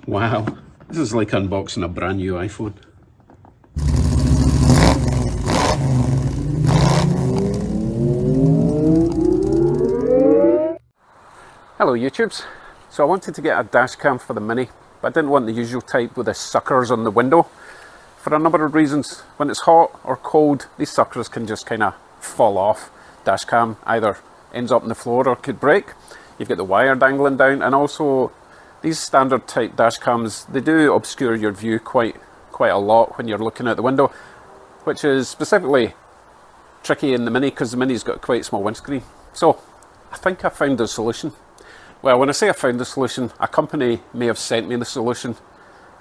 Wow, this is like unboxing a brand new iPhone. Hello YouTubes. So I wanted to get a dash cam for the Mini, but I didn't want the usual type with the suckers on the window for a number of reasons. When it's hot or cold, these suckers can just kind of fall off. Dash cam either ends up on the floor or could break. You've got the wire dangling down, and also these standard type dash cams, they do obscure your view quite a lot when you're looking out the window, which is specifically tricky in the Mini because the Mini's got a quite small windscreen. So I think I found the solution. Well, when I say I found the solution, a company may have sent me the solution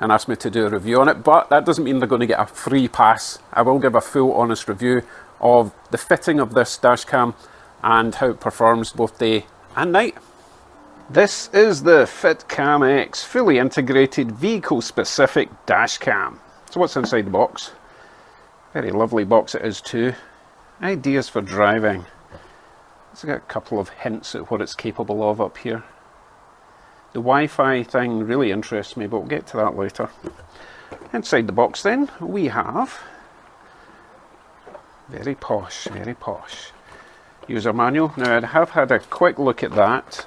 and asked me to do a review on it, but that doesn't mean they're going to get a free pass. I will give a full honest review of the fitting of this dash cam and how it performs both day and night. This is the FitCamX fully integrated vehicle specific dash cam. So what's inside the box? Very lovely box it is too. Ideas for driving. It's got a couple of hints at what it's capable of up here. The Wi-Fi thing really interests me, but we'll get to that later. Inside the box then, we have, very posh, user manual. Now I have had a quick look at that.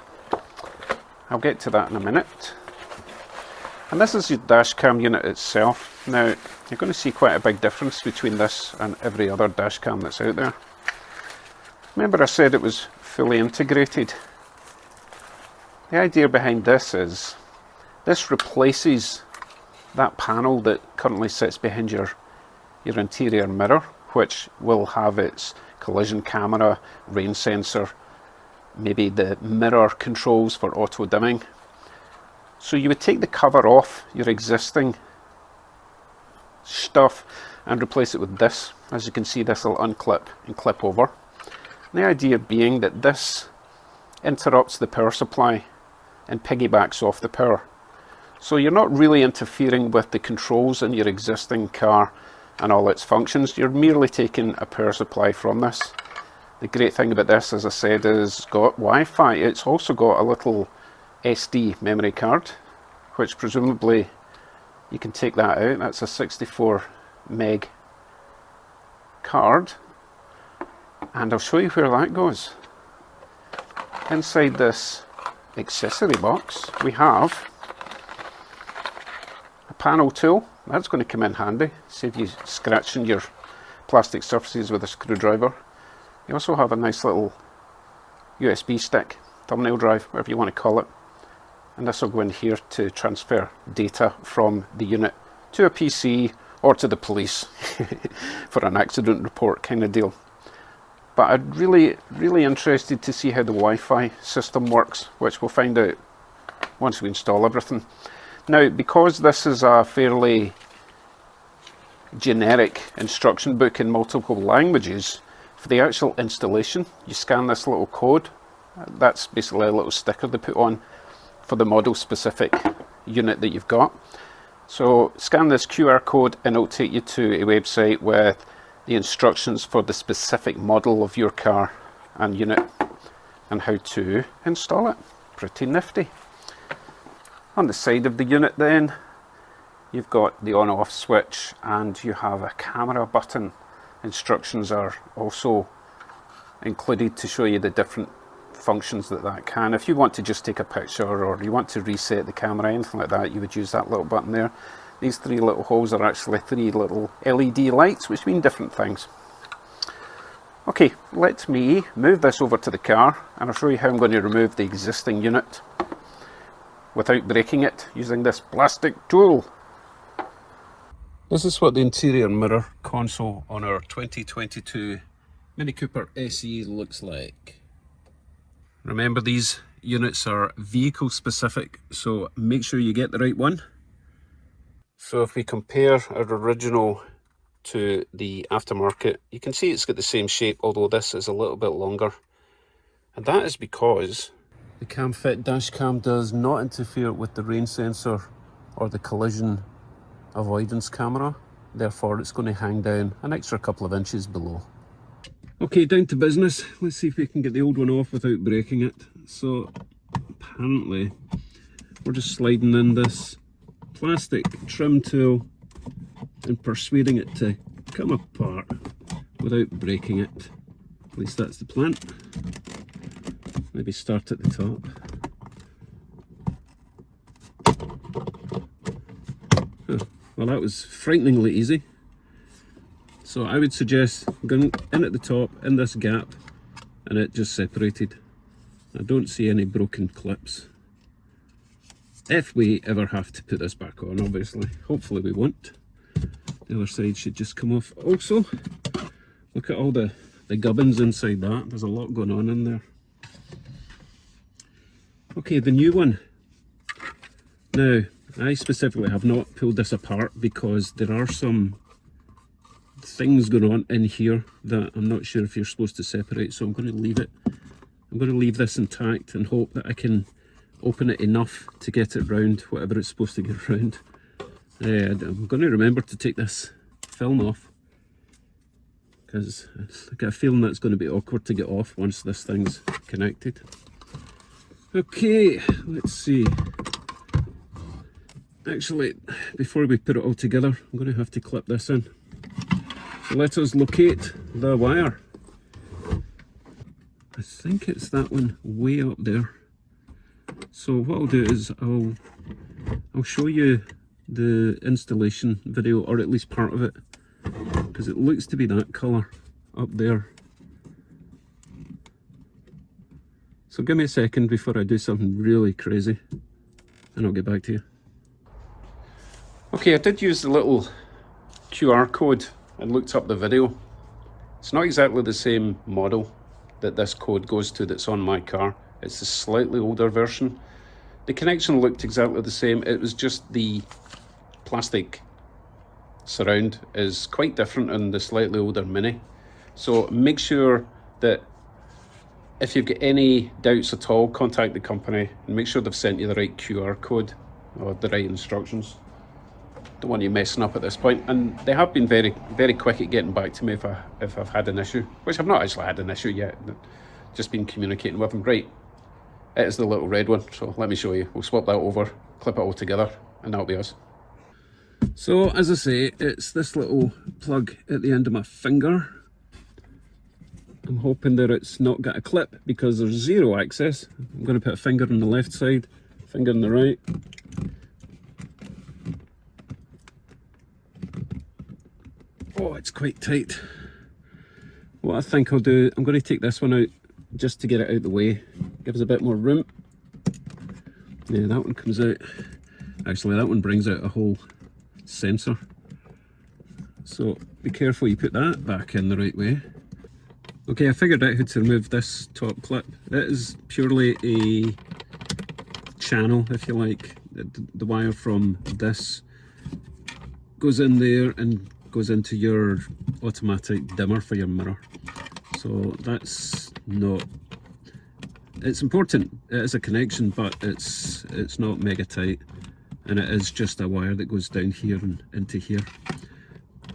I'll get to that in a minute. And this is your dash cam unit itself. Now you're going to see quite a big difference between this and every other dash cam that's out there. Remember I said it was fully integrated? The idea behind this is this replaces that panel that currently sits behind your interior mirror, which will have its collision camera, rain sensor, maybe the mirror controls for auto dimming. So you would take the cover off your existing stuff and replace it with this. As you can see, this will unclip and clip over. The idea being that this interrupts the power supply and piggybacks off the power. So you're not really interfering with the controls in your existing car and all its functions. You're merely taking a power supply from this. The great thing about this, as I said, is it's got Wi-Fi. It's also got a little SD memory card, which presumably you can take that out. That's a 64 meg card. And I'll show you where that goes. Inside this accessory box, we have a panel tool. That's going to come in handy, save you scratching your plastic surfaces with a screwdriver. You also have a nice little USB stick, thumbnail drive, whatever you want to call it. And this will go in here to transfer data from the unit to a PC or to the police for an accident report kind of deal. But I'm really interested to see how the Wi-Fi system works, which we'll find out once we install everything. Now, because this is a fairly generic instruction book in multiple languages, for the actual installation, you scan this little code. That's basically a little sticker they put on for the model specific unit that you've got. So scan this QR code and it'll take you to a website with the instructions for the specific model of your car and unit and how to install it. Pretty nifty. On the side of the unit then, you've got the on-off switch and you have a camera button. Instructions are also included to show you the different functions that can. If you want to just take a picture or you want to reset the camera, anything like that, you would use that little button there. These three little holes are actually three little LED lights, which mean different things. Okay, let me move this over to the car and I'll show you how I'm going to remove the existing unit without breaking it using this plastic tool. This is what the interior mirror console on our 2022 Mini Cooper SE looks like. Remember, these units are vehicle specific, so make sure you get the right one. So if we compare our original to the aftermarket, you can see it's got the same shape, although this is a little bit longer. And that is because the CamFit dash cam does not interfere with the rain sensor or the collision avoidance camera, therefore it's going to hang down an extra couple of inches below. Okay, down to business. Let's see if we can get the old one off without breaking it. So apparently we're just sliding in this plastic trim tool and persuading it to come apart without breaking it. At least that's the plan. Maybe start at the top. Oh, well, that was frighteningly easy. So I would suggest going in at the top, in this gap, and it just separated. I don't see any broken clips. If we ever have to put this back on, obviously. Hopefully we won't. The other side should just come off. Also, look at all the gubbins inside that. There's a lot going on in there. Okay, the new one. Now, I specifically have not pulled this apart because there are some things going on in here that I'm not sure if you're supposed to separate, so I'm going to leave it. I'm going to leave this intact and hope that I can open it enough to get it round, whatever it's supposed to get round. I'm going to remember to take this film off because I get a feeling that it's going to be awkward to get off once this thing's connected. Okay, let's see. Actually, before we put it all together, I'm going to have to clip this in. So let us locate the wire. I think it's that one way up there. So what I'll do is I'll show you the installation video, or at least part of it, because it looks to be that colour up there. So give me a second before I do something really crazy and I'll get back to you. Okay, I did use the little QR code and looked up the video. It's not exactly the same model that this code goes to that's on my car. It's a slightly older version. The connection looked exactly the same. It was just the plastic surround is quite different in the slightly older Mini. So make sure that if you've got any doubts at all, contact the company and make sure they've sent you the right QR code or the right instructions. Don't want you messing up at this point. And they have been very, very quick at getting back to me if I've had an issue, which I've not actually had an issue yet. Just been communicating with them. Right, it is the little red one, so let me show you. We'll swap that over, clip it all together, and that'll be us. So as I say, it's this little plug at the end of my finger. I'm hoping that it's not got a clip because there's zero access. I'm going to put a finger on the left side, finger on the right. Oh, it's quite tight. What I think I'll do, I'm going to take this one out just to get it out of the way. Give us a bit more room. Yeah, that one comes out. Actually, that one brings out a whole sensor. So be careful you put that back in the right way. Okay, I figured out how to remove this top clip. It is purely a channel, if you like. The wire from this goes in there and goes into your automatic dimmer for your mirror. So that's not, it's important, it is a connection, but it's not mega tight, and it is just a wire that goes down here and into here.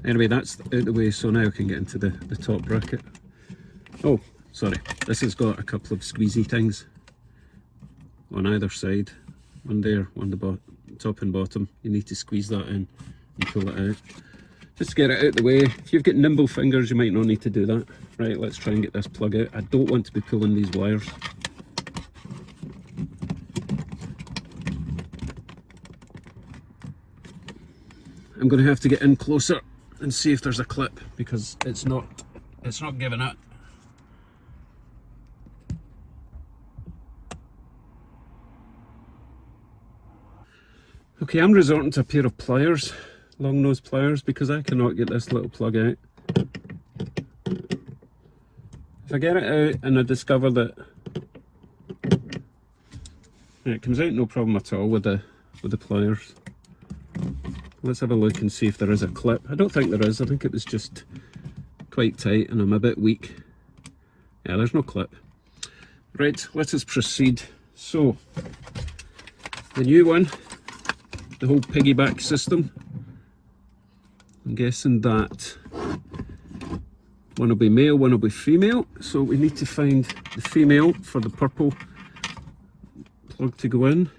Anyway, that's out of the way, so now I can get into the top bracket. Oh, sorry, this has got a couple of squeezy things on either side. One there, on the top and bottom. You need to squeeze that in and pull it out. Just to get it out of the way. If you've got nimble fingers, you might not need to do that. Right, let's try and get this plug out. I don't want to be pulling these wires. I'm going to have to get in closer and see if there's a clip because it's not giving it. Okay, I'm resorting to a pair of pliers, long nose pliers, because I cannot get this little plug out. If I get it out and I discover that it comes out no problem at all with the pliers. Let's have a look and see if there is a clip. I don't think there is. I think it was just quite tight and I'm a bit weak. Yeah, there's no clip. Right, let us proceed. So, the new one, the whole piggyback system. I'm guessing that one will be male, one will be female. So we need to find the female for the purple plug to go in.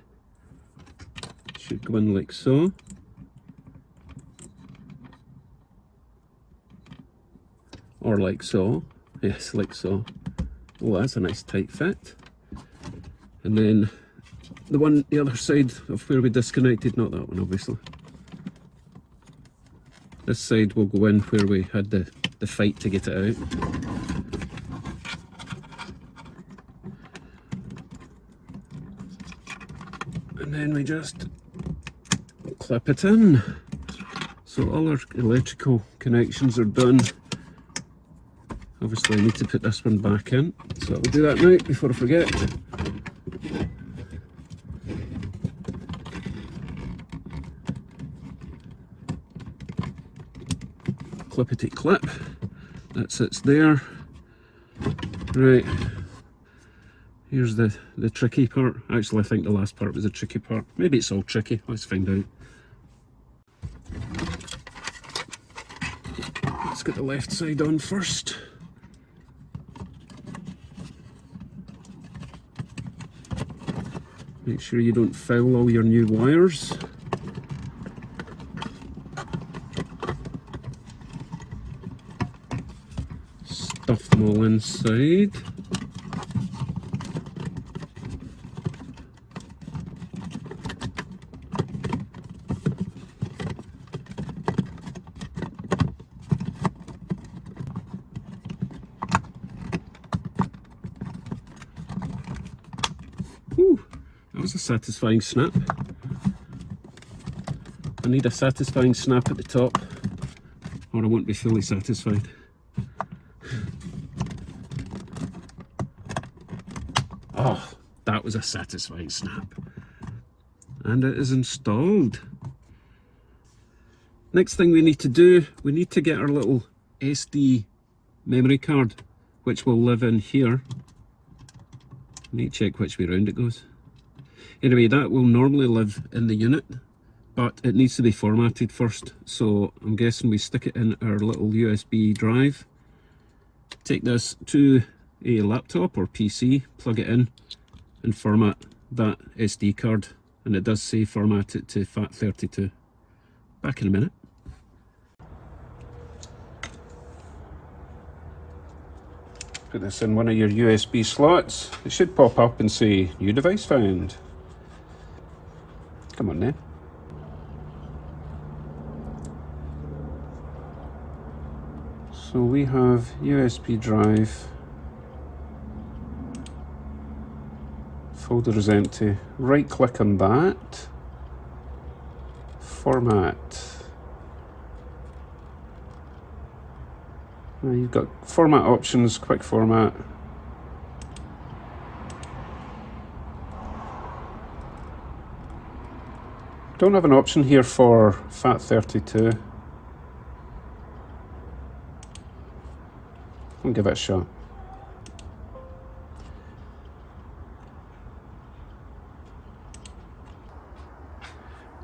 Should go in like so. Or like so. Yes, like so. Oh, that's a nice tight fit. And then the other side of where we disconnected, not that one obviously. This side will go in where we had the fight to get it out. And then we just clip it in. So all our electrical connections are done. Obviously I need to put this one back in, so I'll do that now before I forget. Clippity clip, that sits there. Right, here's the tricky part. Actually I think the last part was the tricky part. Maybe it's all tricky, let's find out. Let's get the left side on first. Make sure you don't foul all your new wires. Stuff them all inside. Whew, that was a satisfying snap. I need a satisfying snap at the top, or I won't be fully satisfied. Oh, that was a satisfying snap. And it is installed. Next thing we need to do, we need to get our little SD memory card, which will live in here. I need to check which way round it goes. Anyway, that will normally live in the unit, but it needs to be formatted first. So I'm guessing we stick it in our little USB drive. Take this to a laptop or PC, plug it in and format that SD card. And it does say format it to FAT32. Back in a minute. Put this in one of your USB slots. It should pop up and say new device found. Come on then. So we have USB drive. Folder is empty. Right click on that. Format. Now you've got format options, quick format. Don't have an option here for FAT32. I'll give it a shot.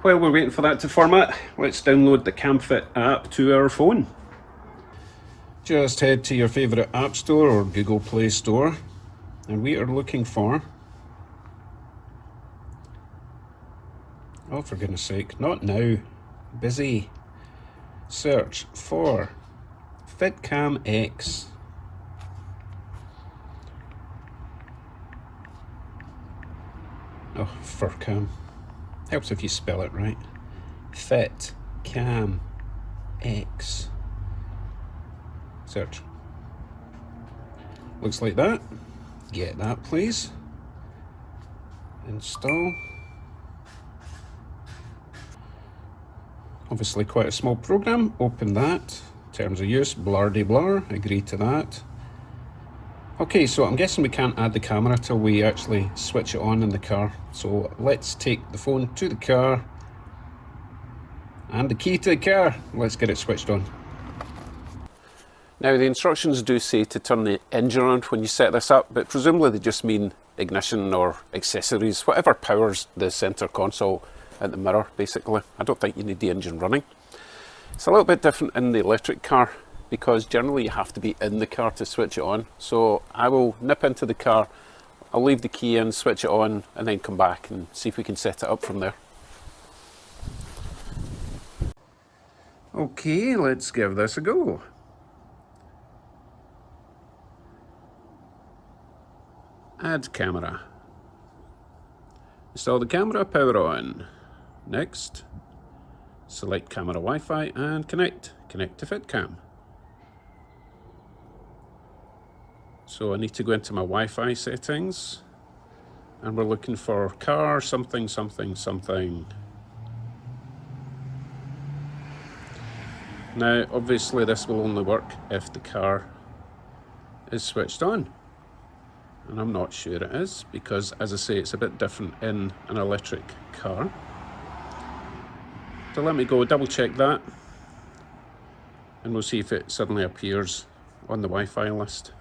While we're waiting for that to format, let's download the CamFit app to our phone. Just head to your favourite app store or Google Play Store, and we are looking for, oh for goodness sake, not now, busy. Search for FitCamX. Oh, FurCam. Helps if you spell it right. FitCamX. Search. Looks like that. Get that, please. Install. Obviously quite a small program. Open that. Terms of use, blur. Agree to that. Okay, so I'm guessing we can't add the camera till we actually switch it on in the car. So let's take the phone to the car and the key to the car. Let's get it switched on. Now the instructions do say to turn the engine on when you set this up, but presumably they just mean ignition or accessories, whatever powers the center console and the mirror basically. I don't think you need the engine running. It's a little bit different in the electric car, because generally you have to be in the car to switch it on. So I will nip into the car, I'll leave the key in, switch it on, and then come back and see if we can set it up from there. Okay, let's give this a go. Add camera. Install the camera, power on. Next. Select camera Wi-Fi and connect. Connect to FitCam. So I need to go into my Wi-Fi settings and we're looking for car something something something. Now obviously this will only work if the car is switched on. And I'm not sure it is because, as I say, it's a bit different in an electric car. So let me go double check that and we'll see if it suddenly appears on the Wi-Fi list.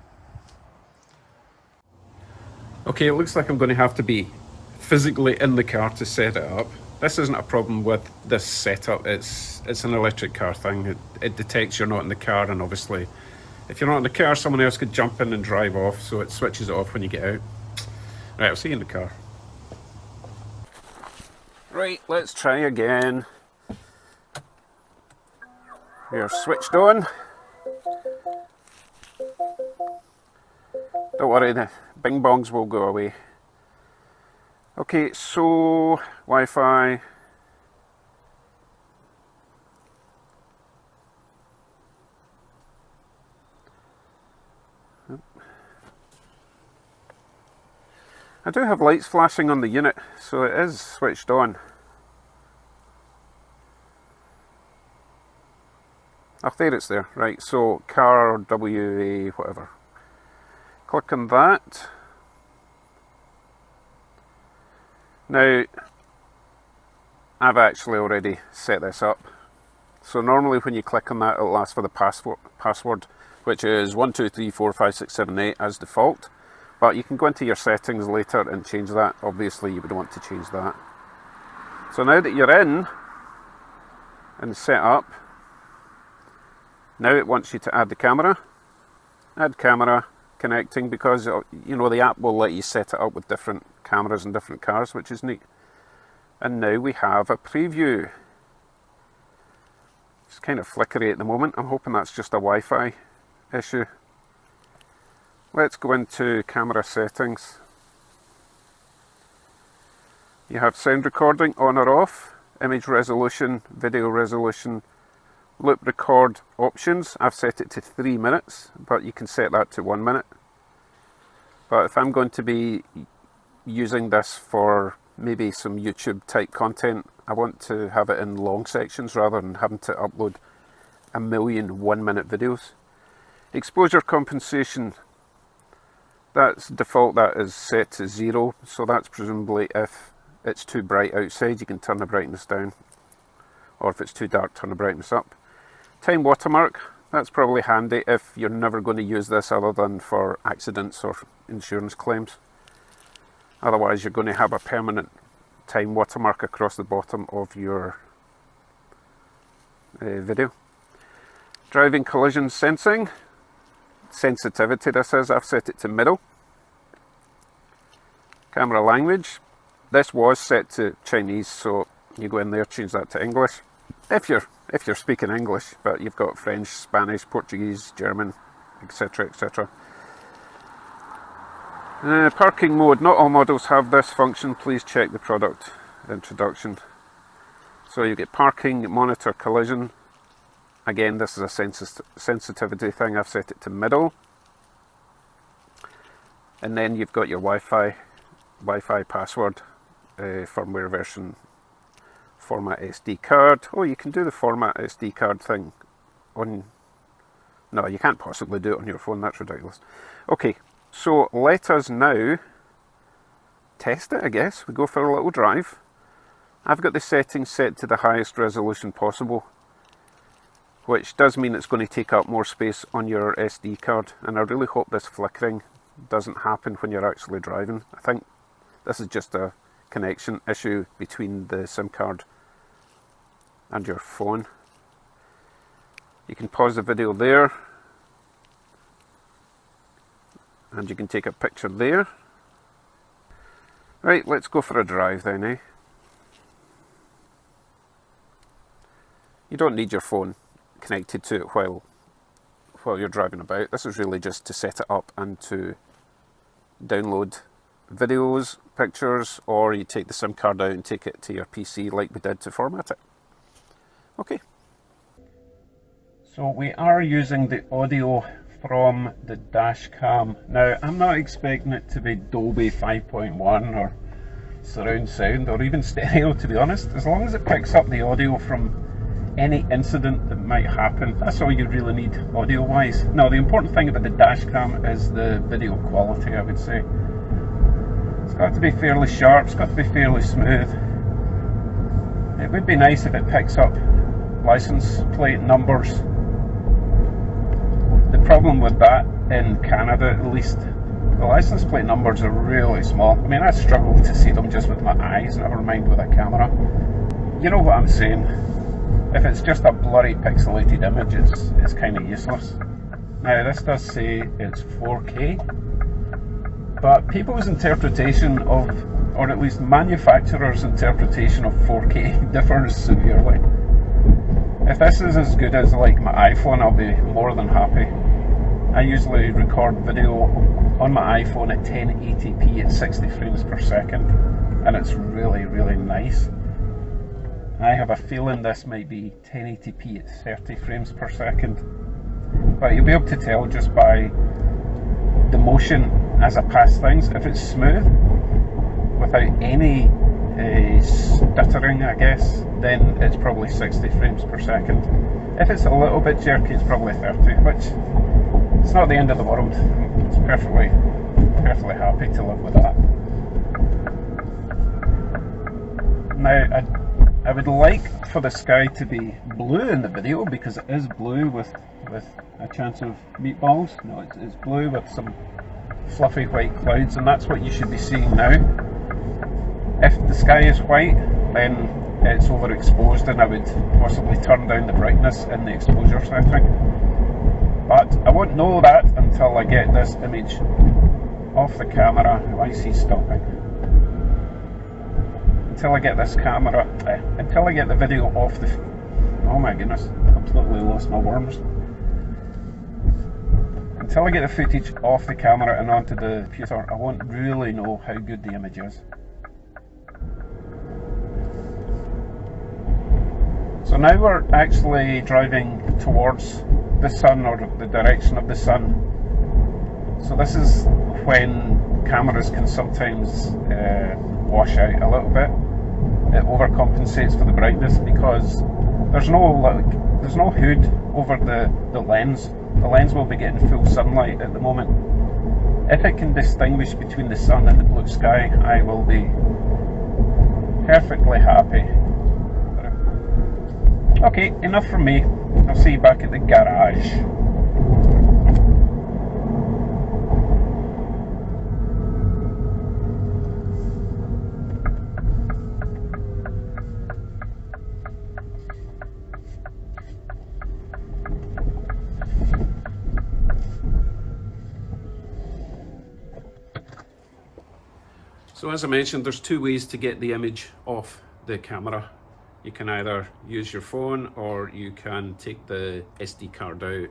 Okay, it looks like I'm going to have to be physically in the car to set it up. This isn't a problem with this setup, it's an electric car thing. It detects you're not in the car, and obviously if you're not in the car, someone else could jump in and drive off, so it switches it off when you get out. Right, I'll see you in the car. Right, let's try again. We're switched on. Don't worry, the bing bongs will go away. Okay, so Wi-Fi. I do have lights flashing on the unit, so it is switched on. Oh, there it's there. Right, so car WA whatever. Click on that. Now, I've actually already set this up. So normally when you click on that, it'll ask for the password, which is 12345678 as default. But you can go into your settings later and change that. Obviously you would want to change that. So now that you're in and set up, now it wants you to add the camera. Add camera, connecting, because you know the app will let you set it up with different cameras in different cars, which is neat. And now we have a preview. It's kind of flickery at the moment. I'm hoping that's just a Wi-Fi issue. Let's go into camera settings. You have sound recording on or off, image resolution, video resolution, loop record options. I've set it to 3 minutes, but you can set that to 1 minute. But if I'm going to be using this for maybe some YouTube type content, I want to have it in long sections rather than having to upload a million 1 minute videos. Exposure compensation, that's default, that is set to 0, so that's presumably if it's too bright outside you can turn the brightness down, or if it's too dark turn the brightness up. Time watermark, that's probably handy if you're never going to use this other than for accidents or insurance claims. Otherwise you're going to have a permanent time watermark across the bottom of your video. Driving collision sensing, sensitivity this is, I've set it to middle. Camera language, this was set to Chinese, so you go in there, change that to English. If you're speaking English, but you've got French, Spanish, Portuguese, German, etc, etc. Parking mode, not all models have this function, please check the product introduction. So you get parking, monitor collision. Again, this is a sensitivity thing, I've set it to middle. And then you've got your Wi-Fi password, firmware version, format SD card. Oh, you can do the format SD card thing on... No, you can't possibly do it on your phone, that's ridiculous. Okay, so let us now test it, I guess. We go for a little drive. I've got the settings set to the highest resolution possible, which does mean it's going to take up more space on your SD card, and I really hope this flickering doesn't happen when you're actually driving. I think this is just a connection issue between the SIM card and your phone. You can pause the video there, and you can take a picture there. Right, let's go for a drive then, eh? You don't need your phone connected to it while you're driving about. This is really just to set it up and to download videos, pictures, or you take the SIM card out and take it to your PC like we did to format it. Okay. So we are using the audio from the dash cam. Now, I'm not expecting it to be Dolby 5.1 or surround sound or even stereo, to be honest. As long as it picks up the audio from any incident that might happen, that's all you really need audio wise. Now, the important thing about the dash cam is the video quality, I would say. It's got to be fairly sharp, it's got to be fairly smooth. It would be nice if it picks up license plate numbers. The problem with that, in Canada at least, the license plate numbers are really small. I mean, I struggle to see them just with my eyes, never mind with a camera. You know what I'm saying? If it's just a blurry pixelated image, it's kind of useless. Now, this does say it's 4K, but people's interpretation of, or at least manufacturers' interpretation of 4K differs severely. If this is as good as like my iPhone, I'll be more than happy. I usually record video on my iPhone at 1080p at 60 frames per second, and it's really, really nice. I have a feeling this might be 1080p at 30 frames per second, but you'll be able to tell just by the motion as I pass things. If it's smooth, without any stuttering, I guess, then it's probably 60 frames per second. If it's a little bit jerky, it's probably 30, which it's not the end of the world. It's perfectly happy to live with that. Now, I would like for the sky to be blue in the video, because it is blue with a chance of meatballs. No, it's blue with some fluffy white clouds, and that's what you should be seeing now. If the sky is white, then it's overexposed, and I would possibly turn down the brightness in the exposure setting. But I won't know that until I get this image off the camera. Oh, I see stopping. Until I get this camera, until I get the video off the, oh my goodness, I completely lost my worms. Until I get the footage off the camera and onto the computer, I won't really know how good the image is. So now we're actually driving towards the sun, or the direction of the sun. So this is when cameras can sometimes wash out a little bit. It overcompensates for the brightness because there's no hood over the lens. The lens will be getting full sunlight at the moment. If it can distinguish between the sun and the blue sky, I will be perfectly happy. Okay, enough from me. I'll see you back at the garage. So as I mentioned, there's two ways to get the image off the camera. You can either use your phone, or you can take the SD card out,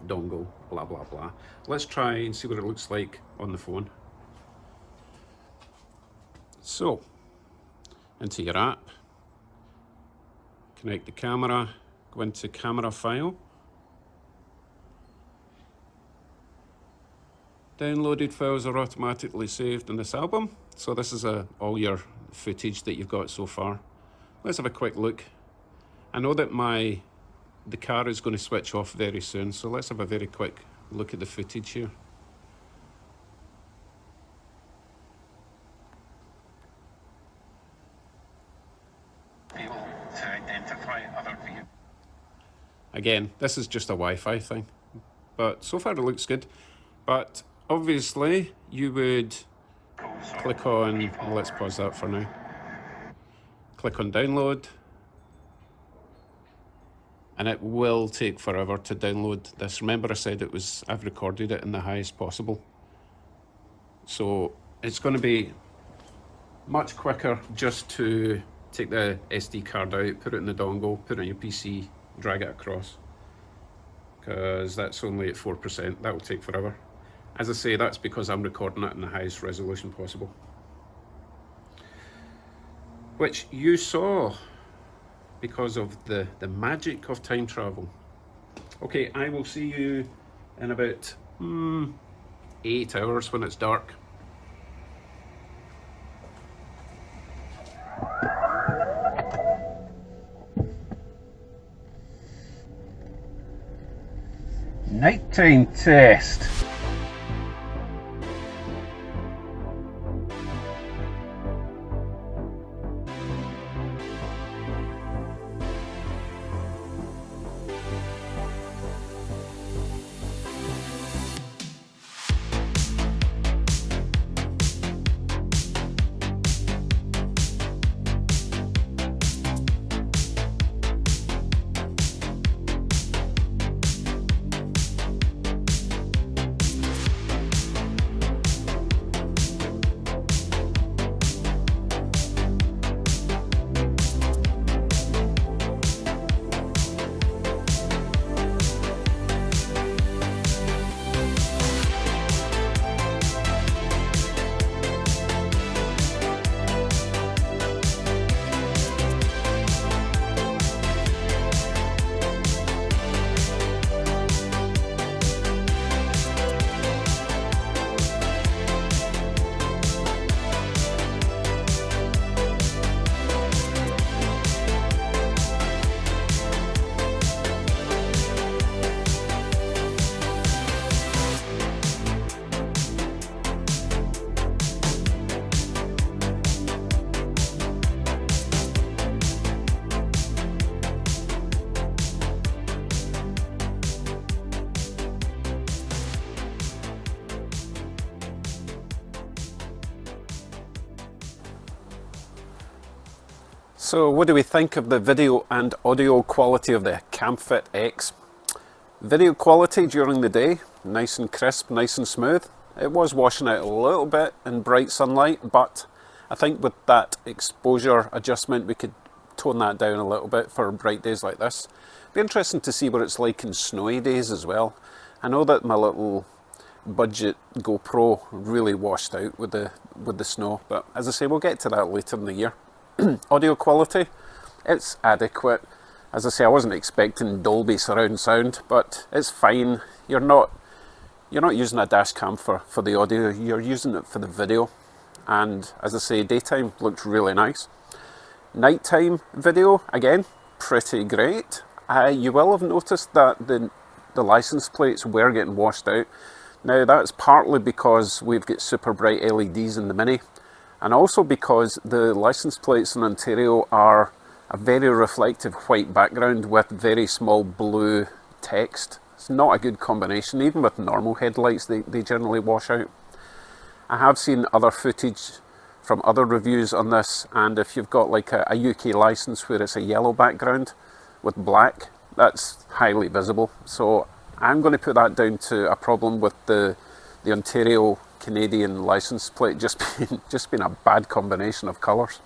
dongle, blah blah blah. Let's try and see what it looks like on the phone. So, into your app, connect the camera, go into camera file. Downloaded files are automatically saved in this album. So this is all your footage that you've got so far. Let's have a quick look. I know that the car is going to switch off very soon, so let's have a very quick look at the footage here. Able to identify other vehicles. Again, this is just a Wi-Fi thing, but so far it looks good. But obviously you would click on, well, let's pause that for now. Click on download, and it will take forever to download this. Remember I said I've recorded it in the highest possible. So it's going to be much quicker just to take the SD card out, put it in the dongle, put it on your PC, drag it across. because that's only at 4%. That will take forever. As I say, that's because I'm recording it in the highest resolution possible, which you saw because of the magic of time travel. Okay, I will see you in about 8 hours when it's dark. Nighttime test. So what do we think of the video and audio quality of the FitCamX? Video quality during the day, nice and crisp, nice and smooth. It was washing out a little bit in bright sunlight, but I think with that exposure adjustment we could tone that down a little bit for bright days like this. Be interesting to see what it's like in snowy days as well. I know that my little budget GoPro really washed out with the snow, but as I say, we'll get to that later in the year. Audio quality, it's adequate. As I say, I wasn't expecting Dolby surround sound, but it's fine. You're not using a dash cam for the audio, you're using it for the video. And as I say, daytime looked really nice. Nighttime video, again, pretty great. You will have noticed that the license plates were getting washed out. Now that's partly because we've got super bright LEDs in the Mini, and also because the license plates in Ontario are a very reflective white background with very small blue text. It's not a good combination. Even with normal headlights, they generally wash out. I have seen other footage from other reviews on this, and if you've got like a UK license where it's a yellow background with black, that's highly visible. So I'm going to put that down to a problem with the Ontario Canadian license plate just being a bad combination of colours.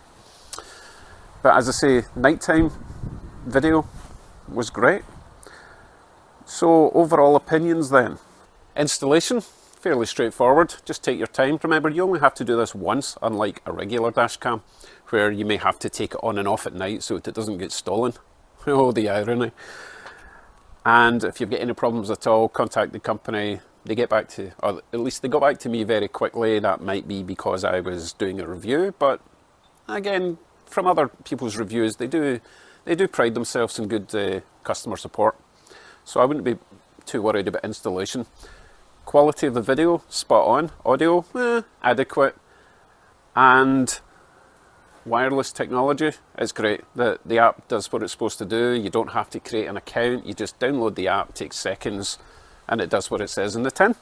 But as I say, nighttime video was great. So overall opinions then. Installation, fairly straightforward. Just take your time. Remember, you only have to do this once, unlike a regular dash cam, where you may have to take it on and off at night so that it doesn't get stolen. Oh, the irony. And if you've got any problems at all, contact the company. They get back to, or at least they got back to me very quickly. That might be because I was doing a review, but again, from other people's reviews, they do pride themselves in good customer support. So I wouldn't be too worried about installation. Quality of the video, spot on. Audio, adequate. And wireless technology, it's great. The app does what it's supposed to do. You don't have to create an account. You just download the app, takes seconds, and it does what it says in the tin.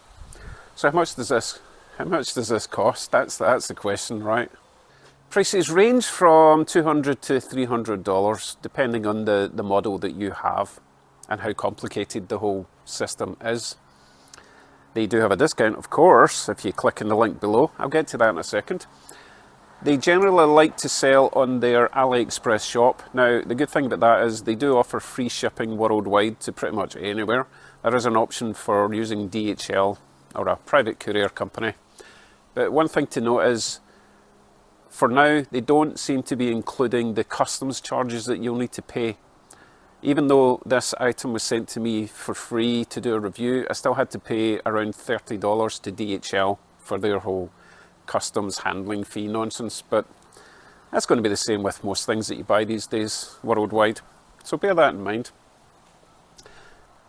So how much does this cost? That's the question, right? Prices range from $200 to $300, depending on the model that you have and how complicated the whole system is. They do have a discount, of course, if you click on the link below. I'll get to that in a second. They generally like to sell on their AliExpress shop. Now, the good thing about that is they do offer free shipping worldwide to pretty much anywhere. There is an option for using DHL or a private courier company. But one thing to note is, for now, they don't seem to be including the customs charges that you'll need to pay. Even though this item was sent to me for free to do a review, I still had to pay around $30 to DHL for their whole customs handling fee nonsense. But that's going to be the same with most things that you buy these days worldwide. So bear that in mind.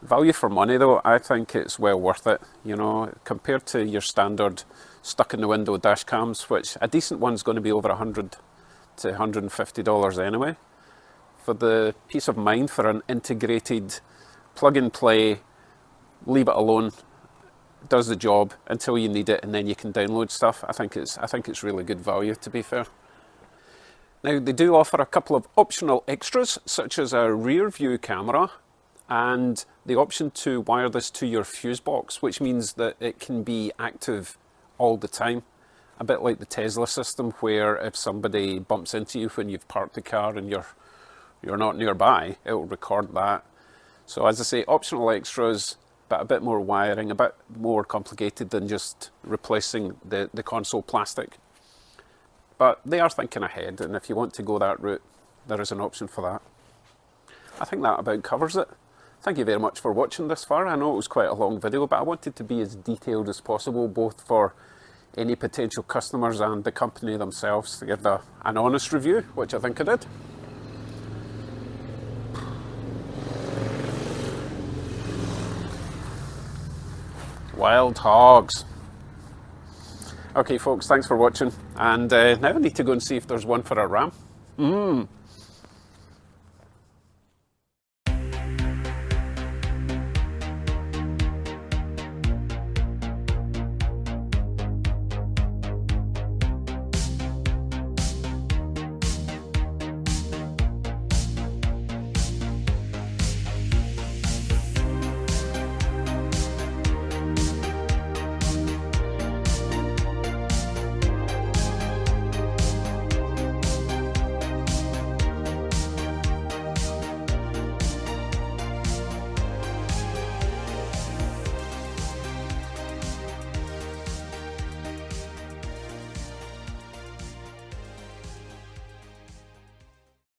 Value for money though, I think it's well worth it. You know, compared to your standard stuck in the window dash cams, which a decent one's going to be over $100 to $150 anyway. For the peace of mind for an integrated plug and play, leave it alone, does the job until you need it, and then you can download stuff. I think it's really good value, to be fair. Now, they do offer a couple of optional extras, such as a rear view camera and the option to wire this to your fuse box, which means that it can be active all the time. A bit like the Tesla system, where if somebody bumps into you when you've parked the car and you're not nearby, it will record that. So as I say, optional extras, but a bit more wiring, a bit more complicated than just replacing the console plastic. But they are thinking ahead, and if you want to go that route, there is an option for that. I think that about covers it. Thank you very much for watching this far. I know it was quite a long video, but I wanted to be as detailed as possible, both for any potential customers and the company themselves, to give an honest review, which I think I did. Wild hogs. Okay folks, thanks for watching, and now I need to go and see if there's one for a ram.